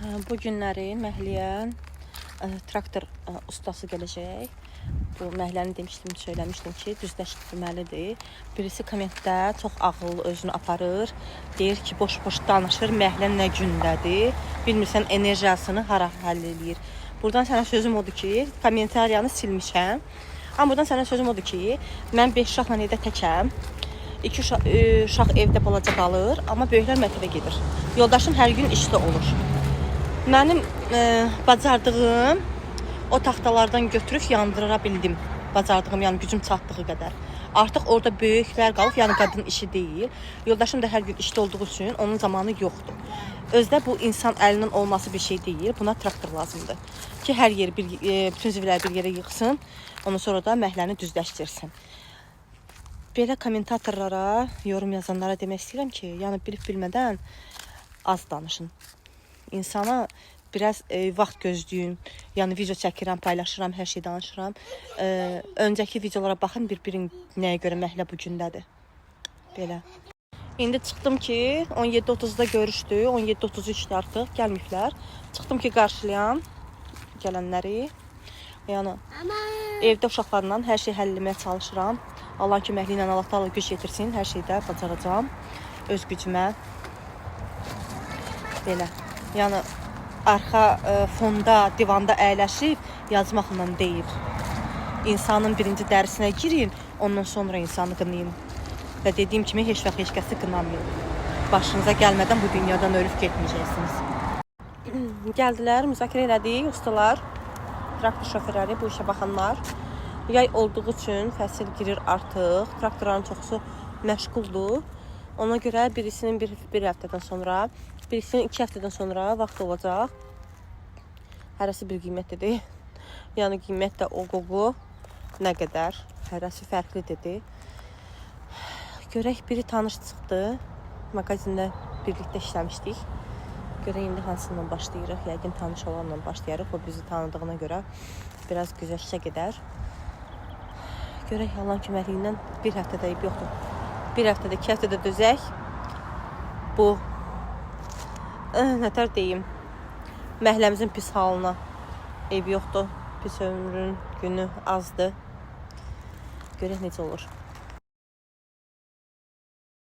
Bu günləri Məhliyə traktor ustası gələcək. Bu Məhləni söyləmişdim ki, düzləşdirməlidir. Birisi kommentdə çox ağıllı özünü aparır. Deyir ki, boş-boş danışır, Məhlən nə gündədir. Bilmirsən enerjisini hara həll eləyir. Buradan sənə sözüm odur ki, kommentariyanı silmişəm. Amma buradan sənə sözüm odur ki, mən 5 uşaqla evdə təkəm. 2 uşaq evdə balaca qalır, amma böyüklər məktəbə gedir. Yoldaşım hər gün işdə olur. Mənim bacardığım o taxtalardan götürüb yandıra bildim. Bacardığım, yəni gücüm çatdığı qədər. Artıq orada böyüklər qalıb, yəni qadın işi deyil. Yoldaşım da hər gün işdə olduğu üçün onun zamanı yoxdur. Özdə bu insan əlinin olması bir şey deyil. Buna traktor lazımdır ki, hər yeri bütün zivləri bir yerə yığsın. Ondan sonra da Məhləni düzləşdirsin. Belə kommentatorlara, yorum yazanlara demək istəyirəm ki, yəni bilib-bilmədən az danışın. İnsana biraz vaxt gözləyin. Yəni video çəkirəm, paylaşıram, hər şey danışıram. Öncəki videolara baxın, bir-birin nəyə görə Məhlə bu gündədir. Belə. İndi çıxdım ki, 17:30-da görüşdü. 17:33-də artıq gəlməyiblər. Çıxdım ki, qarşılayam gələnləri. Yəni evdə uşaqlarla hər şey həll etməyə çalışıram. Allah ki, Məhli ilə Allah Taala güc yetirsin. Hər şeydə bacaracağam öz gücümə. Belə. Yəni arxa fonda, divanda əyləşib yazmaqla deyil. İnsanın birinci dərisinə girin, ondan sonra insanı qınayın. Və dediyim kimi heç vaxt heç kəsi qınamayın. Başınıza gəlmədən bu dünyadan ölüb getməyəcəksiniz. Gəldilər, müzakirə elədik ustalar, traktor şoferləri, bu işə baxanlar. Yay olduğu üçün fəsil girir artıq. Traktorların çoxusu məşğuldur. Ona görə birisinin bir həftədən sonra, birisinin 2 həftədən sonra vaxt olacaq. Hərəsi bir qiymətlidir. Yəni qiymət də o qoqu nə qədər. Hərəsi fərqli dedi. Görək, biri tanış çıxdı. Mağazində birlikdə işləmişdik. Görək, indi hansından başlayırıq. Yəqin tanış olanla başlayarıq. O bizi tanıdığına görə biraz güzəştə gedər. Görək, Allahın köməkliyindən bir həftədə eyb yoxdur. Bir həftədə, 2 həftədə dözək. Bu, nətər deyim, Məhləmizin pis halına eyb yoxdur. Pis ömrün günü azdır. Görək necə olur.